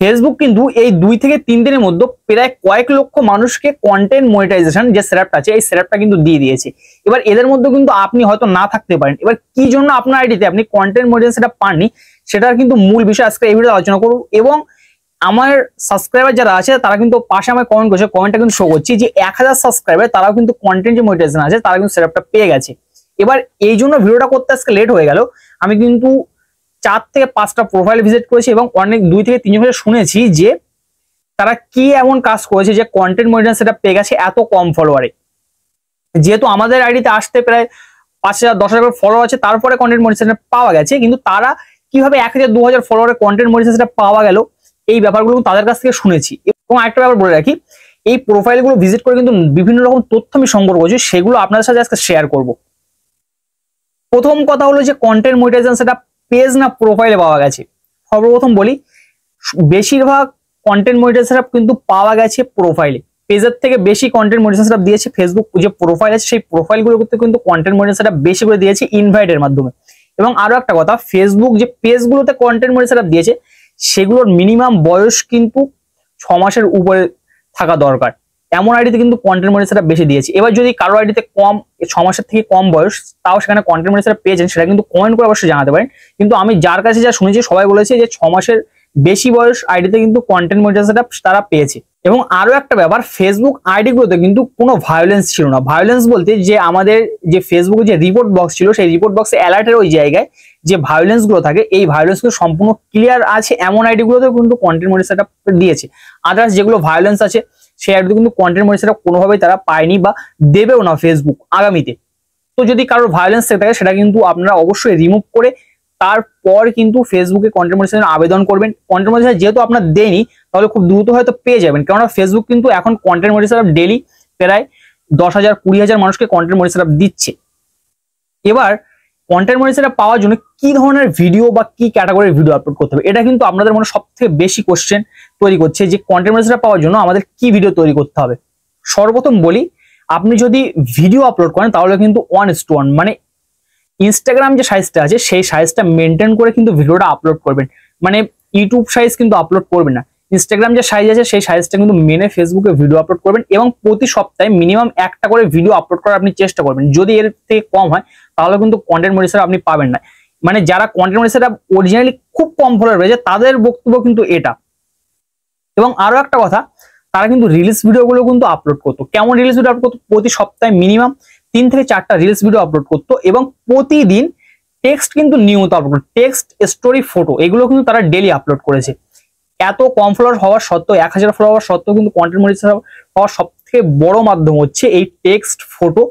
Facebook কিন্তু এই 2 থেকে 3 দিনের মধ্যে প্রায় কয়েক লক্ষ মানুষকে কন্টেন্ট মনিটাইজেশন যে স্ল্যাবটা আছে এই স্ল্যাবটা কিন্তু দিয়ে দিয়েছে। এবার এদের মধ্যে কিন্তু আপনি হয়তো না থাকতে পারেন। এবার কি জন্য আপনার আইডিতে আপনি কন্টেন্ট মনিটাইজেশনটা পাননি সেটার কিন্তু মূল বিষয় আজকে এই ভিডিওতে আলোচনা করব। এবং আমার সাবস্ক্রাইবার যারা আছে তারা কিন্তু পাশে আমার কমেন্ট করছে, কমেন্টটা কিন্তু শো করছি যে 1000 সাবস্ক্রাইবার তারাও কিন্তু কন্টেন্ট যে মনিটাইজেশন আছে তারা কিন্তু স্ল্যাবটা পেয়ে গেছে। এবার এই জন্য ভিডিওটা করতে আজকে লেট হয়ে গেল। আমি কিন্তু 4 থেকে 5টা প্রোফাইল ভিজিট করেছি এবং অনেক 2 থেকে 3 জন শুনেছি যে তারা কি এমন কাজ করেছে যে কন্টেন্ট মনিটাইজেশন সেটা পেয়ে গেছে এত কম ফলোয়ারে। যেহেতু আমাদের আইডিতে আসতে প্রায় 5000 10,000 ফলোয়ার আছে তারপরে কন্টেন্ট মনিটাইজেশন পাওয়া গেছে, কিন্তু তারা কিভাবে 1000 2000 ফলোয়ারে কন্টেন্ট মনিটাইজেশন পাওয়া গেল এই ব্যাপারগুলো তাদের কাছ থেকে শুনেছি। এবং একটা ব্যাপার বলে রাখি, এই প্রোফাইলগুলো ভিজিট করে কিন্তু বিভিন্ন রকম তথ্য আমি সংগ্রহ করছি, সেগুলো আপনাদের সাথে আজকে শেয়ার করব। প্রথম কথা হলো যে কন্টেন্ট মনিটাইজেশন সেটা পেজ না প্রোফাইলে পাওয়া গেছে। সর্বপ্রথম বলি, বেশিরভাগ কন্টেন্ট মনিটাইজেশন কিন্তু পাওয়া গেছে প্রোফাইলে। পেজের থেকে বেশি কন্টেন্ট মনিটাইজেশন দিয়েছে ফেসবুক যে প্রোফাইল আছে সেই প্রোফাইলগুলো কিন্তু কন্টেন্ট মনিটাইজেশন বেশি করে দিয়েছে ইনভাইটের মাধ্যমে। এবং আরো একটা কথা, ফেসবুক যে পেজগুলোতে কন্টেন্ট মনিটাইজেশন দিয়েছে সেগুলোর মিনিমাম বয়স কিন্তু 6 মাসের উপরে থাকা দরকার। এমন আইডিতে কিন্তু কন্টেন্ট মনিটাইজেশন বেশি দিয়েছে। এবার যদি কারো আইডিতে 6 মাসের থেকে কম বয়স তাও সেখানে কন্টেন্ট মনিটাইজেশন পেয়েছেন সেটা কিন্তু কমেন্ট করে অবশ্যই জানাতে পারেন। কিন্তু আমি যার কাছে যা শুনেছি সবাই বলেছে যে 6 মাসের বেশি বয়স আইডিতে কিন্তু কন্টেন্ট মনিটাইজেশন তারা পেয়েছে। এবং আরো একটা ব্যাপার, ফেসবুক আইডি গুলোতে কিন্তু কোনো ভায়োলেন্স ছিল না। ভায়োলেন্স বলতে যে আমাদের যে ফেসবুকে যে রিপোর্ট বক্স ছিল সেই রিপোর্ট বক্সে অ্যালার্টের ওই জায়গায় যে ভায়োলেন্স গুলো থাকে এই ভায়োলেন্স গুলো সম্পূর্ণ ক্লিয়ার আছে এমন আইডি গুলোতে কিন্তু কন্টেন্ট মনিটাইজেশন দিয়েছে। আদার্স যেগুলো ভায়োলেন্স আছে সেই আইডিতে কিন্তু কন্টেন্ট মনিটাইজেশন কোনোভাবেই তারা পায়নি বা দেবেও না ফেসবুক আগামীতে। তো যদি কারোর ভায়োলেন্স থাকে সেটা কিন্তু আপনারা অবশ্যই রিমুভ করে তারপর কিন্তু ফেসবুকে কন্টেন্ট মনিটাইজেশন আবেদন করবেন। কন্টেন্ট মনিটাইজেশন যেহেতু আপনার দেয়নি তাহলে খুব দ্রুত হয়তো পেয়ে যাবেন, কেননা ফেসবুক কিন্তু এখন কন্টেন্ট মনিটাইজেশন ডেইলি প্রায় 10,000 20,000 মানুষকে কন্টেন্ট মনিটাইজেশন দিচ্ছে। এবার কন্টেন্ট মনিটাইজেশন পাওয়ার জন্য কি ধরনের ভিডিও বা কি ক্যাটাগরির ভিডিও আপলোড করতে হবে, এটা কিন্তু আপনাদের মনে সবথেকে বেশি কোশ্চেন তৈরি করছে যে কন্টেন্ট মনিটাইজেশন পাওয়ার জন্য আমাদের কি ভিডিও তৈরি করতে হবে। সর্বপ্রথম বলি, আপনি যদি ভিডিও আপলোড করেন তাহলে কিন্তু 1:1 মানে ইনস্টাগ্রাম যে সাইজটা আছে সেই সাইজটা মেনটেন করে কিন্তু ভিডিওটা আপলোড করবেন। মানে ইউটিউব সাইজ কিন্তু আপলোড করবেন না। ইনস্টাগ্রাম যে সাইজ আছে সেই সাইজটা কিন্তু মেনে ফেসবুকে ভিডিও আপলোড করবেন এবং প্রতি সপ্তাহে মিনিমাম একটা করে ভিডিও আপলোড করার আপনি চেষ্টা করবেন। যদি এর থেকে কম হয় তাহলে কিন্তু কন্টেন্ট মনিটাইজেশন আপনি পাবেন না। মানে যারা কন্টেন্ট মনিটাইজেশন অরিজিনালি খুব কম ফলোয়ার রয়েছে তাদের বক্তব্য কিন্তু এটা। এবং আরো একটা কথা, তারা কিন্তু রিলস ভিডিওগুলো কিন্তু আপলোড করতো। কেমন রিলস ভিডিও আপলোড করতো? প্রতি সপ্তাহে মিনিমাম 3 থেকে 4টা রিলস ভিডিও আপলোড করতো এবং প্রতিদিন টেক্সট কিন্তু নিয়মিত আপলোড, টেক্সট স্টোরি ফটো এগুলো কিন্তু তারা ডেইলি আপলোড করেছে। এত কম ফলোয়ার হওয়ার সত্ত্বেও 1000 ফলোয়ার সত্ত্বেও কিন্তু কন্টেন্ট মনিটাইজেশন হওয়ার সবথেকে বড় মাধ্যম হচ্ছে এই টেক্সট ফটো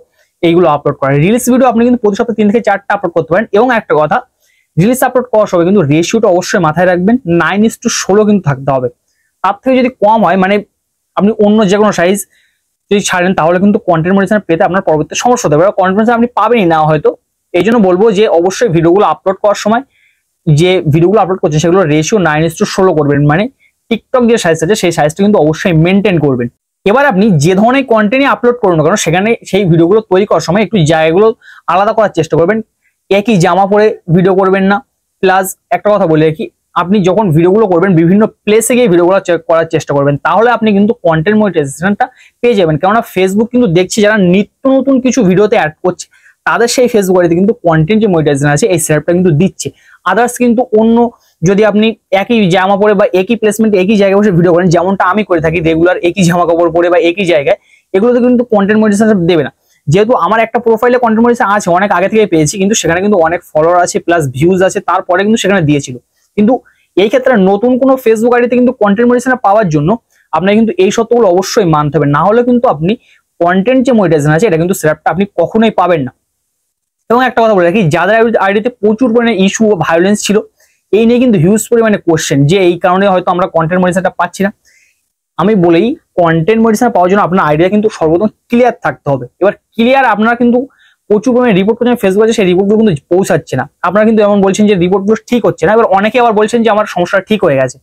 এইগুলো আপলোড করা। রিলস ভিডিও আপনি কিন্তু প্রতি সপ্তাহে 3 থেকে 4টা আপলোড করতে পারেন। এবং একটা কথা, রিলস আপলোড করার সময় কিন্তু রেশিওটা অবশ্যই মাথায় রাখবেন, 9:16 কিন্তু থাকতে হবে। তার থেকে যদি কম হয় মানে আপনি অন্য যে কোনো সাইজ যদি ছাড়েন তাহলে কিন্তু কন্টেন্ট মনিটাইজেশন পেতে আপনার পরবর্তী সমস্যা হতে পারে। কন্টেন্ট মনিটাইজেশন আপনি পাবেনই না হয়তো। এই জন্য বলবো যে অবশ্যই ভিডিওগুলো আপলোড করার সময় যে ভিডিওগুলো আপলোড করছেন সেগুলো রেশিও 9:16 করবেন। মানে টিকটক যে সাইজ আছে সেই সাইজটা কিন্তু অবশ্যই মেনটেন করবেন। এবার আপনি যে ধরনের কন্টেন্টই আপলোড করুন না কেন সেখানে সেই ভিডিওগুলো তৈরি করার সময় একটু জায়গাগুলো আলাদা করার চেষ্টা করবেন। একই জামা পরে ভিডিও করবেন না। প্লাস একটা কথা বলে রাখি, আপনি যখন ভিডিওগুলো করবেন বিভিন্ন প্লেসে গিয়ে ভিডিওগুলো করার চেষ্টা করবেন, তাহলে আপনি কিন্তু কন্টেন্ট মনিটাইজেশনটা পেয়ে যাবেন। কেননা ফেসবুক কিন্তু দেখছি যারা নিত্য নতুন কিছু ভিডিওতে অ্যাড করছে তাদের সেই ফেসবুক আইডিতে কিন্তু কন্টেন্ট যে মনিটাইজেশন আছে এই স্ল্যাবটা কিন্তু দিচ্ছে। আদার্স কিন্তু অন্য যদি আপনি একই জামা পরে বা একই প্লেসমেন্ট একই জায়গায় বসে ভিডিও করেন, যেমনটা আমি করে থাকি রেগুলার একই জামা কাপড় পরে বা একই জায়গায়, এগুলোতে কিন্তু কন্টেন্ট মনিটাইজেশন দেবে না। যেহেতু আমার একটা প্রোফাইলে কন্টেন্ট মনিটাইজেশন আছে অনেক আগে থেকে পেয়েছি, কিন্তু সেখানে কিন্তু অনেক ফলোয়ার আছে প্লাস ভিউজ আছে, তারপরে কিন্তু সেখানে দিয়েছিল। কিন্তু এই ক্ষেত্রে নতুন কোনো ফেসবুক আইডিতে কিন্তু কন্টেন্ট মনিটাইজেশন পাওয়ার জন্য আপনাকে কিন্তু এই শর্তগুলো অবশ্যই মানতে হবে, না হলে কিন্তু আপনি কন্টেন্ট যে মনিটাইজেশন আছে এটা কিন্তু স্ল্যাবটা আপনি কখনোই পাবেন না। এবং একটা কথা বলে রাখি, যাদের আইডিতে প্রচুর পরিমাণে ইস্যু ও ভায়োলেন্স ছিল এই নিয়ে কিন্তু হিউজ পরিমাণে কোশ্চেন যে এই কারণে হয়তো আমরা কন্টেন্ট মনিটাইজেশনটা পাচ্ছি না। আমি বলেই কন্টেন্ট মনিটাইজেশন পাওয়ার জন্য আপনার আইডিয়া কিন্তু সর্বপ্রথম ক্লিয়ার থাকতে হবে। এবার ক্লিয়ার আপনারা কিন্তু প্রচুর পরিমাণে রিপোর্ট করছেন ফেসবুক আছে, সেই রিপোর্টগুলো কিন্তু পৌঁছাচ্ছে না। আপনারা কিন্তু এমন বলছেন যে রিপোর্টগুলো ঠিক হচ্ছে না, এবার অনেকে আবার বলছেন যে আমার সমস্যাটা ঠিক হয়ে গেছে।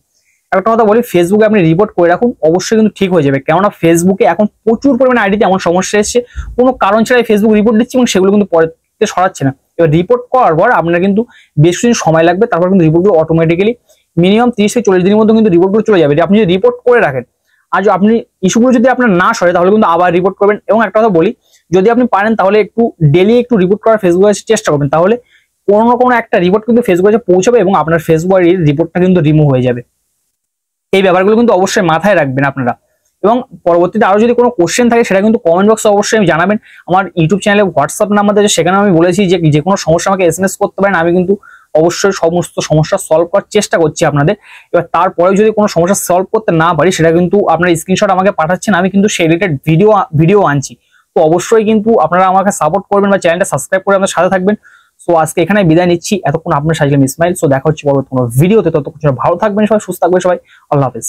একটা কথা বলি, ফেসবুকে আপনি রিপোর্ট করে রাখুন, অবশ্যই কিন্তু ঠিক হয়ে যাবে। কেননা ফেসবুকে এখন প্রচুর পরিমাণে আইডিতে এমন সমস্যা এসেছে কোনো কারণ ছাড়াই ফেসবুক রিপোর্ট দিচ্ছে এবং সেগুলো কিন্তু পরে সরাচ্ছে না। এবার রিপোর্ট করার পর আপনার কিন্তু বেশ কিছুদিন সময় লাগবে, তারপর কিন্তু রিপোর্টগুলো অটোমেটিক্যালি মিনিমাম 30 থেকে 40 দিনের মধ্যে কিন্তু রিপোর্টগুলো চলে যাবে। আপনি যদি রিপোর্ট করে রাখেন, আর আপনি ইস্যুগুলো যদি আপনার না সরে তাহলে কিন্তু আবার রিপোর্ট করবেন। এবং একটা কথা বলি, যদি আপনি পারেন তাহলে একটু ডেলি একটু রিপোর্ট করার ফেসবুকে চেষ্টা করবেন, তাহলে কোনো না কোনো একটা রিপোর্ট কিন্তু ফেসবুকে পৌঁছাবে এবং আপনার ফেসবুকের রিপোর্টটা কিন্তু রিমুভ হয়ে যাবে। এই ব্যাপারগুলো কিন্তু অবশ্যই মাথায় রাখবেন আপনারা। এবং পরবর্তীতে আরো যদি কোনো কোশ্চেন থাকে সেটা কিন্তু কমেন্ট বক্সে অবশ্যই জানাবেন। আমার ইউটিউব চ্যানেলে হোয়াটসঅ্যাপ নাম্বার আছে, সেখানে আমি বলেছি যে কোনো সমস্যা আমাকে এসএমএস করতে পারেন। আমি কিন্তু অবশ্যই সমস্ত সমস্যা সলভ করার চেষ্টা করছি আপনাদের। এবার তারপরেও যদি কোনো সমস্যা সলভ করতে না পারি, সেটা কিন্তু আপনার স্ক্রিনশট আমাকে পাঠাচ্ছেন, আমি কিন্তু সেই রিলেটেড ভিডিও আনছি। তো অবশ্যই কিন্তু আপনারা আমাকে সাপোর্ট করবেন বা চ্যানেলটা সাবস্ক্রাইব করে আমাদের সাথে থাকবেন। সো আজকে এখানে বিদায় নিচ্ছি। এতক্ষণ আপনার সাথে ইসমাইল। সো দেখা হচ্ছে পরবর্তী কোনো ভিডিওতে। ততক্ষণ ভালো থাকবেন সবাই, সুস্থ থাকবেন সবাই। আল্লাহ হাফেজ।